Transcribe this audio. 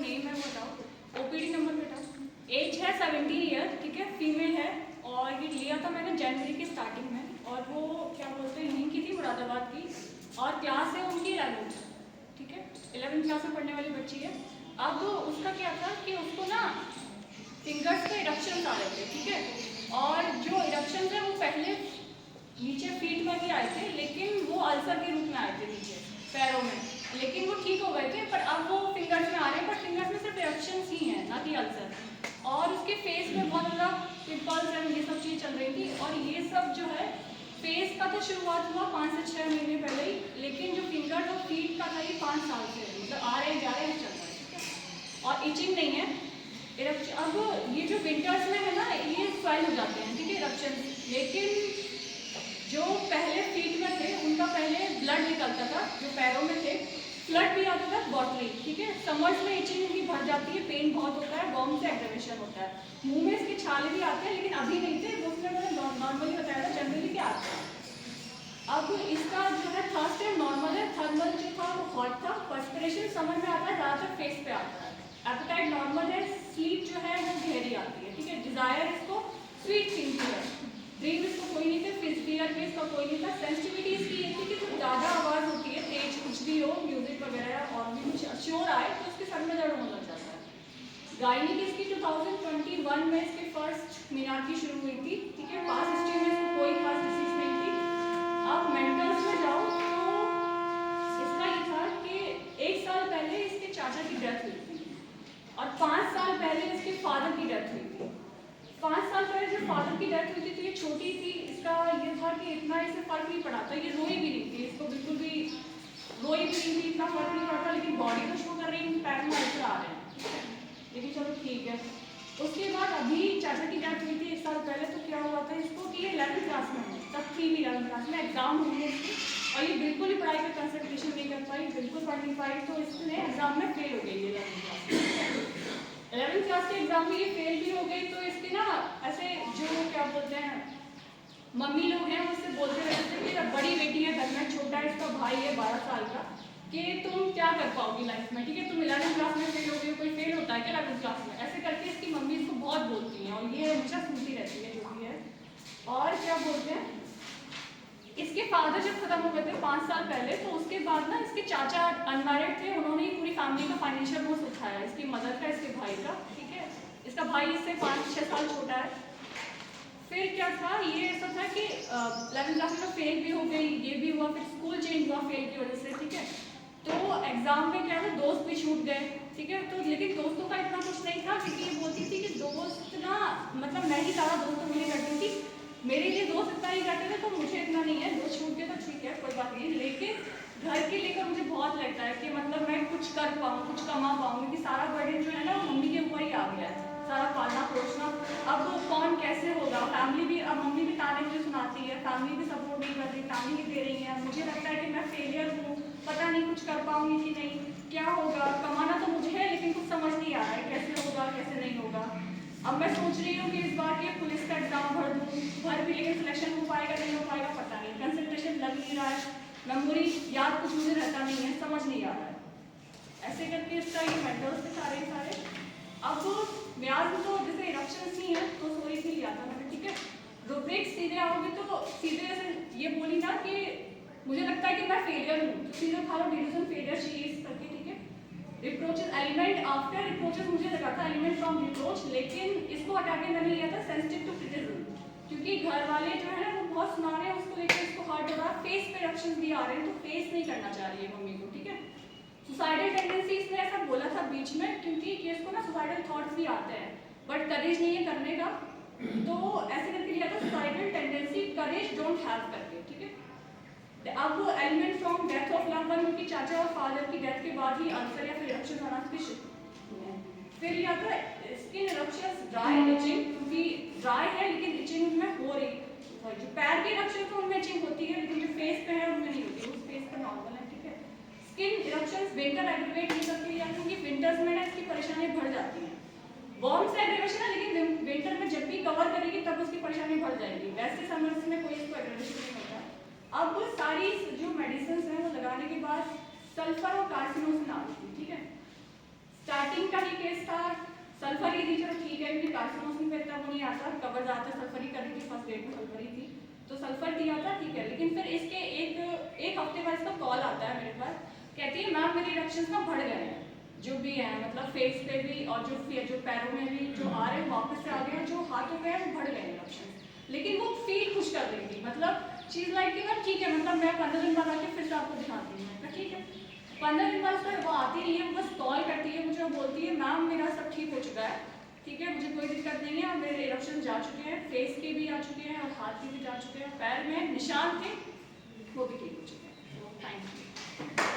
Name है वो बताओ, ओपीडी नंबर बताओ। एज है 17 ईयर, ठीक है, फीमेल है। और ये लिया था मैंने जनवरी की स्टार्टिंग में, और वो क्या बोलते हैं यहीं की थी, मुरादाबाद की, और क्लास है उनकी 11th, ठीक है, 11th क्लास में पढ़ने वाली बच्ची है। अब उसका क्या था कि उसको ना फिंगर्स पे इरप्शन आ रहे थे, ठीक है, और जो इरप्शन थे वो पहले नीचे फीट में भी आए थे, लेकिन वो अल्सर के रूप में आए थे नीचे पैरों में, लेकिन वो ठीक हो गए थे। पर अब वो फिंगर्स में आ रहे हैं, पर फिंगर्स में सिर्फ इरप्शन ही हैं, ना कि अल्सर। और उसके फेस में बहुत ज़्यादा पिंपल्स एंड ये सब चीज़ें चल रही थी। और ये सब जो है फेस का तो शुरुआत हुआ 5 से 6 महीने पहले ही, लेकिन जो फिंगर और फीट का था ये 5 साल से, मतलब आ रहे जा रहे हैं, चल रहा है, ठीक है। और इचिंग नहीं है, इरप्शन। अब ये जो विंटर्स में है ना, ये स्वेल हो जाते हैं, ठीक है, इरप्शन। लेकिन जो पहले फीट में थे उनका पहले ब्लड निकलता था, जो पैरों में थे फ्लड भी आता था बॉटली, ठीक है। समर्स में इचिंग इनकी बढ़ जाती है, पेन बहुत होता है, बॉम से एग्रेवेशन होता है, मुंह में इसके छाले भी आते हैं, लेकिन अभी नहीं थे, वो उसने मैंने नॉर्मली बताया था, जनरली क्या आता है। अब इसका जो है थर्स्ट है नॉर्मल है, थर्मल जो था वो हॉट था, पर्सपिरेशन समझ में आता है, ज़्यादातर फेस पे आता है। एपेटाइट नॉर्मल है, स्लीप जो है वो गहरी आती है, ठीक है। डिजायर इसको स्वीट थिंग की है, ड्रीम इसको कोई नहीं थे, फियर भी इसका कोई नहीं था। सेंसिटिविटी इसकी ये थी कि कुछ ज़्यादा आवाज़ होती है, तेज कुछ भी हो, म्यूजिक वगैरह और भी कुछ शोर आए तो उसके सर में दर्द होने लग जाता है। गायनी की इसकी 2021 में इसकी फर्स्ट मीनार की शुरू हुई थी, ठीक है। पास हिस्ट्री में इसको कोई खास डिसीज नहीं थी। अब मेंटल्स में जाओ तो इसका ये था कि 1 साल पहले इसके चाचा की डेथ हुई थी, और 5 साल पहले इसके फादर की डेथ हुई थी। 5 साल पहले जब फादर की डेथ हुई थी तो ये छोटी थी, इसका ये था कि इतना इसे फर्क नहीं पड़ा था, ये रोई भी नहीं थी, इसको बिल्कुल भी रोई भी नहीं थी, इतना फर्क नहीं पड़ता। लेकिन बॉडी तो शो कर रही है, पैर में अल्सर आ रहे हैं, लेकिन चलो ठीक है। उसके बाद अभी चाचा की डेथ हुई थी 1 साल पहले, तो क्या हुआ था इसको कि ये 11th क्लास में है, तब थी 11th क्लास में, एग्जाम होंगे इसके, और ये बिल्कुल ही पढ़ाई पर कंसंट्रेशन नहीं कर पाई, बिल्कुल पढ़ नहीं पाई, तो इसने एग्जाम में फेल हो गई है 11th क्लास के एग्जाम में ये फेल भी हो गई। तो इसके ना ऐसे जो क्या बोलते हैं मम्मी लोग हैं उससे बोलते रहते थे कि बड़ी बेटी है घर में, छोटा इसका भाई है 12 साल का, कि तुम क्या कर पाओगी लाइफ में, ठीक है, तुम 11th क्लास में फेल हो गई, कोई फेल होता है क्या 11th क्लास में, ऐसे करके इसकी मम्मी इसको बहुत बोलती हैं, और ये हमेशा सुनती रहती है जो भी है। और क्या बोलते हैं, इसके फादर जब खत्म हो गए थे 5 साल पहले, तो उसके बाद ना इसके चाचा अनमैरिड थे, उन्होंने ही पूरी फैमिली का फाइनेंशियल बोझ उठाया, इसकी मदर का, इसके भाई का, ठीक है। इसका भाई इससे 5-6 साल छोटा है। फिर क्या था, ये ऐसा था कि 11th क्लास में फेल भी हो गई, ये भी हुआ, फिर स्कूल चेंज हुआ फेल की वजह से, ठीक है। तो एग्जाम में क्या था, दोस्त भी छूट गए, ठीक है। तो लेकिन दोस्तों का इतना कुछ नहीं था, क्योंकि ये बोलती थी कि दोस्त ना, मतलब मैं ही सारा दोस्तों के लिए करती थी, मेरे लिए दोस्त इतना ही करते थे, तो मुझे इतना नहीं है, दोस्त छूट गए तो ठीक है, कोई बात नहीं। लेकिन घर के लेकर मुझे बहुत लगता है कि मतलब मैं कुछ कर पाऊँ, कुछ कमा पाऊँ, क्योंकि सारा बर्डन जो है ना वो मम्मी के ऊपर ही आ गया है, सारा पालना पोषना। अब कौन कैसे होगा, फैमिली भी, अब मम्मी भी ताने मुझे सुनाती है, फैमिली भी सपोर्ट नहीं कर रही, ताने ही दे रही है, मुझे लगता है कि मैं फेलियर हूँ, पता नहीं कुछ कर पाऊँगी कि नहीं, क्या होगा। कमाना तो मुझे है, लेकिन कुछ समझ नहीं आ रहा है कैसे होगा कैसे नहीं होगा। अब मैं सोच रही हूँ कि इस बार के पुलिस का एग्जाम भर दूँ, भर भी, लेकिन सिलेक्शन हो पाएगा नहीं हो पाएगा पता नहीं, कंसंट्रेशन लग नहीं रहा है, मेमोरी याद कुछ मुझे रहता नहीं है, समझ नहीं आ रहा है। ऐसे करके इसका ये मेंटल्स थे सारे। अब म्याज में तो जैसे इरप्शंस नहीं है तो सॉरी से लिया था मैंने, ठीक है। रूब्रिक सीधे आओगे तो सीधे ऐसे ये बोली ना कि मुझे लगता है कि मैं फेलियर हूँ, तो सीधे खा लो डिवीजन फेलियर शीज करके, ठीक है। रिप्रोचेस एलिमेंट आफ्टर रिप्रोचेस मुझे लगा था एलिमेंट फ्रॉम रिप्रोच, लेकिन इसको हटा के मैंने लिया था सेंसिटिव टू क्रिटिसिज्म, क्योंकि घर वाले जो है ना वो बहुत सुना रहे हैं, उसको लेकर इसको हर्ट हो रहा है, फेस पे इरप्शंस भी आ रहे हैं, तो फेस नहीं करना चाह रही है मम्मी को, ठीक है। सुसाइडल टेंडेंसी इसने ऐसा बोला था बीच में, क्योंकि इसको ना सुसाइडल थॉट्स भी आते हैं, बट करेज नहीं है करने का, तो ऐसे करके लिया था suicidal tendency, courage don't have करके, ठीक है। अब वो element from death of love one, उनकी चाचा और फादर की डेथ के बाद ही अल्सर या फिर इरप्शन आना भी शुरू है। फिर या तो स्किन इरप्शंस, ड्राई इचिंग, क्योंकि ड्राई है लेकिन इचिंग में हो रही, जो पैर के इरप्शन तो उनमें इचिंग होती है, लेकिन जो फेस पे है उनमें नहीं होती, उस फेस पे नॉर्मल है, ठीक है। स्किन इरप्शंस विंटर एग्रीवेट नहीं करती है, क्योंकि विंटर्स में ना इसकी परेशानी बढ़ जाती है। वार्म से एग्रीवेशन है, लेकिन विंटर में जब भी कवर करेगी तब उसकी परेशानी बढ़ जाएगी, वैसे समर्स में कोई इसको एग्रीवेशन नहीं होता। अब सारी जो मेडिसिन हैं वो लगाने के बाद सल्फर और कार्सिनोसिन आ रही थी, ठीक है। स्टार्टिंग का केस था सल्फर ही थी, चलो ठीक है क्योंकि कार्सिनोसिस में इतना वो नहीं आता, कवर ज़्यादातर सल्फर ही कर रही थी, फर्स्ट ग्रेड में सल्फर ही थी, तो सल्फर दिया था ठीक है। लेकिन फिर इसके एक हफ्ते बाद इसका कॉल आता है मेरे पास, कहती है मैम मेरे इरेक्शंस ना बढ़ गए हैं, जो भी है मतलब फेस पे भी और जो पैरों में भी जो आ रहे हैं वापस से आ गए हैं, जो हाथों पे है वो बढ़ गए इरेक्शंस। लेकिन वो फील खुश कर रही थी, मतलब चीज़ लाइक कि ना ठीक है, मतलब मैं 15 दिन बाद आके फिर से आपको दिखाती हूँ, मैं ठीक है। 15 दिन बाद उसका वो आती नहीं है, वो बस कॉल करती है मुझे और बोलती है मैम मेरा सब ठीक हो चुका है, ठीक है, मुझे कोई दिक्कत नहीं है, मेरे इरप्शन जा चुके हैं, फेस के भी आ चुके हैं और हाथ के भी जा चुके हैं, पैर में निशान थे वो भी ठीक हो चुके हैं। Thank you.